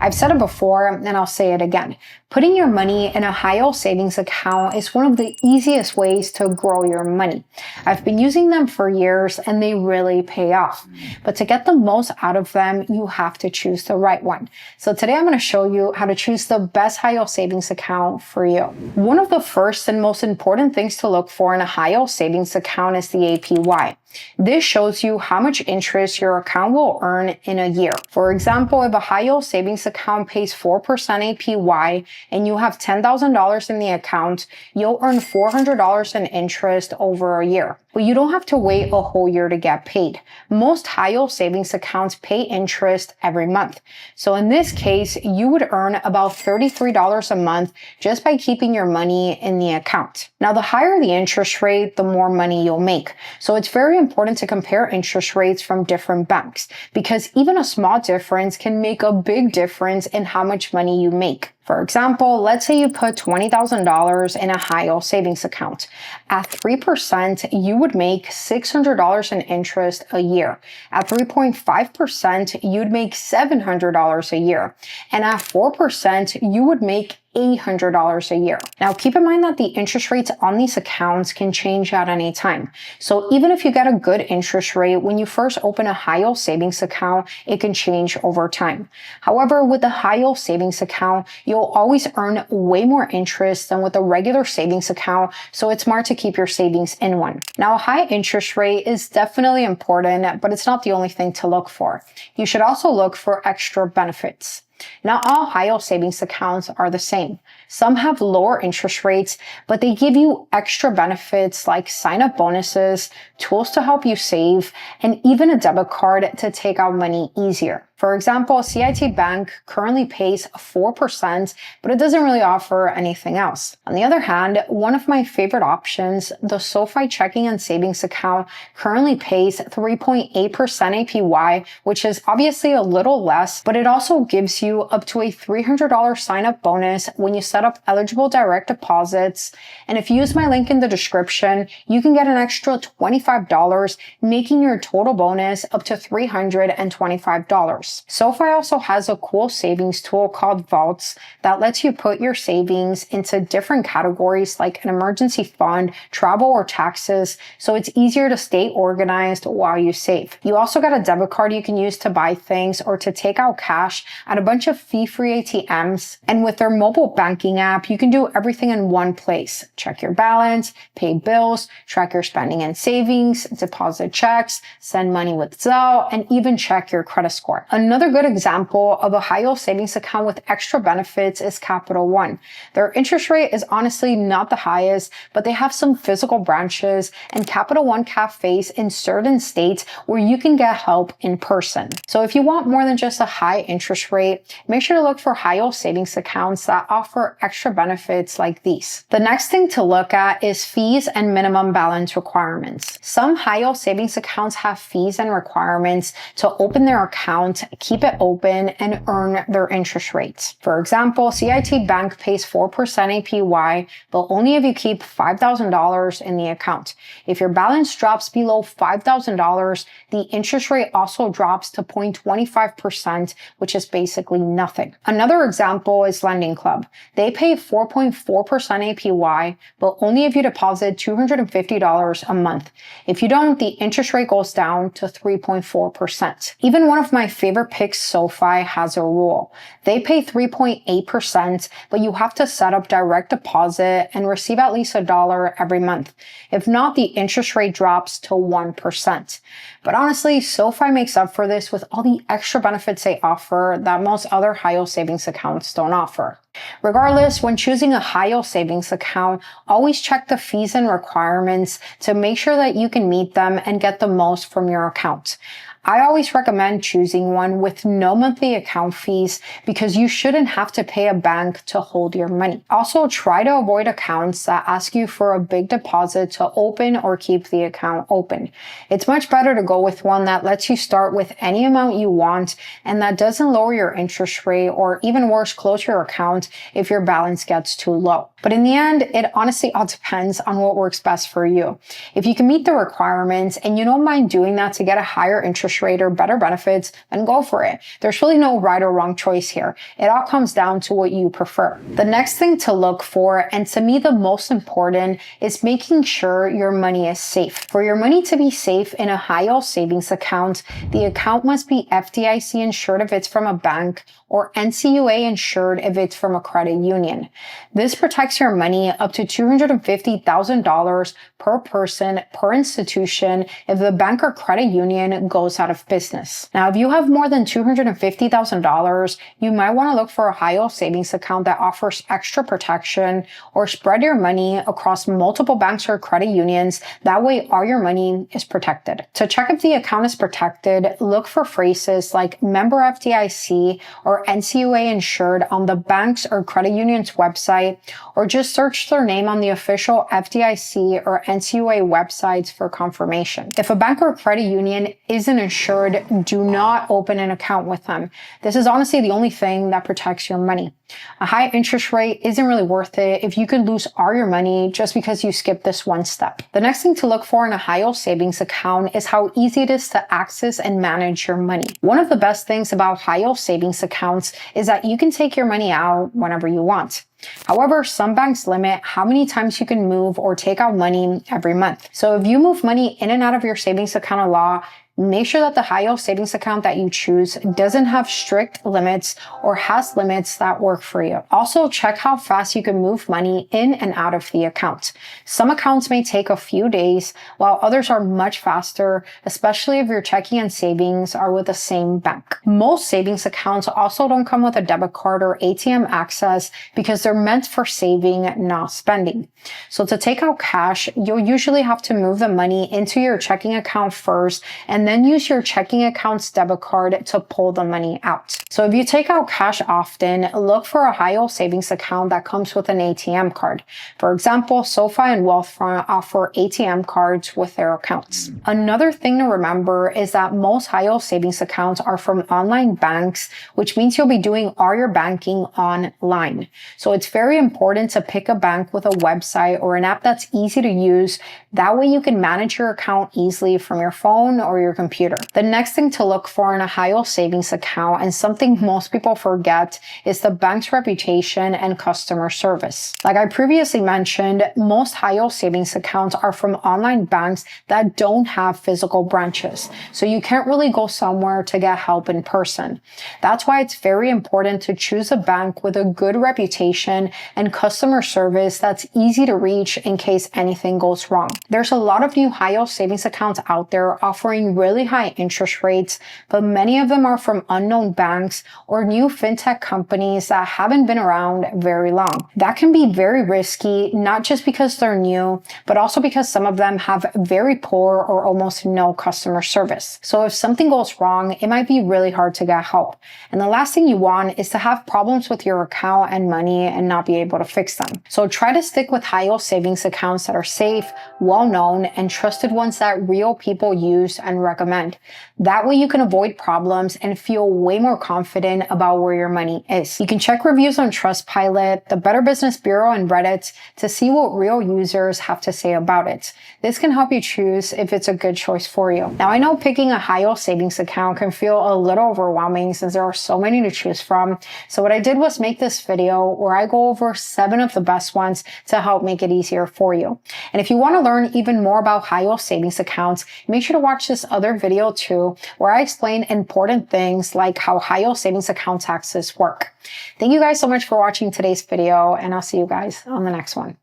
I've said it before and I'll say it again. Putting your money in a high-yield savings account is one of the easiest ways to grow your money. I've been using them for years and they really pay off. But to get the most out of them, you have to choose the right one. So today I'm going to show you how to choose the best high-yield savings account for you. One of the first and most important things to look for in a high-yield savings account is the APY. This shows you how much interest your account will earn in a year. For example, if a high-yield savings account pays 4% APY and you have $10,000 in the account, you'll earn $400 in interest over a year. But you don't have to wait a whole year to get paid. Most high-yield savings accounts pay interest every month. So in this case, you would earn about $33 a month just by keeping your money in the account. Now, the higher the interest rate, the more money you'll make. So it's very important to compare interest rates from different banks because even a small difference can make a big difference in how much money you make. For example, let's say you put $20,000 in a high-yield savings account. At 3%, you would make $600 in interest a year. At 3.5%, you'd make $700 a year. And at 4%, you would make $800 a year. Now, keep in mind that the interest rates on these accounts can change at any time. So even if you get a good interest rate, when you first open a high-yield savings account, it can change over time. However, with the high-yield savings account, you'll always earn way more interest than with a regular savings account, so it's smart to keep your savings in one. Now, a high interest rate is definitely important, but it's not the only thing to look for. You should also look for extra benefits. Not all high-yield savings accounts are the same. Some have lower interest rates, but they give you extra benefits like sign-up bonuses, tools to help you save, and even a debit card to take out money easier. For example, CIT Bank currently pays 4%, but it doesn't really offer anything else. On the other hand, one of my favorite options, the SoFi checking and savings account, currently pays 3.8% APY, which is obviously a little less, but it also gives you up to a $300 sign-up bonus when you set up eligible direct deposits. And if you use my link in the description, you can get an extra $25, making your total bonus up to $325. SoFi also has a cool savings tool called Vaults that lets you put your savings into different categories like an emergency fund, travel, or taxes, so it's easier to stay organized while you save. You also got a debit card you can use to buy things or to take out cash at a bunch of fee-free ATMs, and with their mobile banking app, you can do everything in one place. Check your balance, pay bills, track your spending and savings, deposit checks, send money with Zelle, and even check your credit score. Another good example of a high-yield savings account with extra benefits is Capital One. Their interest rate is honestly not the highest, but they have some physical branches and Capital One cafes in certain states where you can get help in person. So if you want more than just a high interest rate, make sure to look for high-yield savings accounts that offer extra benefits like these. The next thing to look at is fees and minimum balance requirements. Some high-yield savings accounts have fees and requirements to open their account, keep it open, and earn their interest rates. For example, CIT Bank pays 4% APY, but only if you keep $5,000 in the account. If your balance drops below $5,000, the interest rate also drops to 0.25%, which is basically nothing. Another example is Lending Club. They pay 4.4% APY, but only if you deposit $250 a month. If you don't, the interest rate goes down to 3.4%. Even one of my favorite picks, SoFi, has a rule. They pay 3.8%, but you have to set up direct deposit and receive at least $1 every month. If not, the interest rate drops to 1%. But honestly, SoFi makes up for this with all the extra benefits they offer that most other high-yield savings accounts don't offer. Regardless, when choosing a high-yield savings account, always check the fees and requirements to make sure that you can meet them and get the most from your account. I always recommend choosing one with no monthly account fees because you shouldn't have to pay a bank to hold your money. Also, try to avoid accounts that ask you for a big deposit to open or keep the account open. It's much better to go with one that lets you start with any amount you want and that doesn't lower your interest rate or even worse, close your account if your balance gets too low. But in the end, it honestly all depends on what works best for you. If you can meet the requirements and you don't mind doing that to get a higher interest interest rate or better benefits, then go for it. There's really no right or wrong choice here. It all comes down to what you prefer. The next thing to look for, and to me the most important, is making sure your money is safe. For your money to be safe in a high-yield savings account, the account must be FDIC insured if it's from a bank, or NCUA insured if it's from a credit union. This protects your money up to $250,000 per person per institution if the bank or credit union goes out of business. Now, if you have more than $250,000, you might want to look for a high-yield savings account that offers extra protection, or spread your money across multiple banks or credit unions. That way, all your money is protected. To check if the account is protected, look for phrases like member FDIC or NCUA insured on the bank's or credit union's website, or just search their name on the official FDIC or NCUA websites for confirmation. If a bank or credit union isn't insured, do not open an account with them. This is honestly the only thing that protects your money. A high interest rate isn't really worth it if you could lose all your money just because you skipped this one step. The next thing to look for in a high-yield savings account is how easy it is to access and manage your money. One of the best things about high-yield savings accounts is that you can take your money out whenever you want. However, some banks limit how many times you can move or take out money every month. So if you move money in and out of your savings account a lot, make sure that the high-yield savings account that you choose doesn't have strict limits or has limits that work for you. Also, check how fast you can move money in and out of the account. Some accounts may take a few days, while others are much faster, especially if your checking and savings are with the same bank. Most savings accounts also don't come with a debit card or ATM access because they're meant for saving, not spending. So to take out cash, you'll usually have to move the money into your checking account first, and then use your checking account's debit card to pull the money out. So if you take out cash often, look for a high-yield savings account that comes with an ATM card. For example, SoFi and Wealthfront offer ATM cards with their accounts. Another thing to remember is that most high-yield savings accounts are from online banks, which means you'll be doing all your banking online. So it's very important to pick a bank with a website or an app that's easy to use. That way you can manage your account easily from your phone or your computer. The next thing to look for in a high-yield savings account, and something most people forget, is the bank's reputation and customer service. Like I previously mentioned, most high-yield savings accounts are from online banks that don't have physical branches. So you can't really go somewhere to get help in person. That's why it's very important to choose a bank with a good reputation and customer service that's easy to reach in case anything goes wrong. There's a lot of new high-yield savings accounts out there offering really high interest rates, but many of them are from unknown banks or new fintech companies that haven't been around very long. That can be very risky, not just because they're new, but also because some of them have very poor or almost no customer service. So if something goes wrong, it might be really hard to get help. And the last thing you want is to have problems with your account and money and not be able to fix them. So try to stick with high-yield savings accounts that are safe, well-known, and trusted ones that real people use and recommend. That way you can avoid problems and feel way more confident about where your money is. You can check reviews on Trustpilot, the Better Business Bureau, and Reddit to see what real users have to say about it. This can help you choose if it's a good choice for you. Now, I know picking a high-yield savings account can feel a little overwhelming since there are so many to choose from. So what I did was make this video where I go over 7 of the best ones to help make it easier for you. And if you want to learn even more about high-yield savings accounts, make sure to watch this other video too, where I explain important things like how high-yield savings account taxes work. Thank you guys so much for watching today's video, and I'll see you guys on the next one.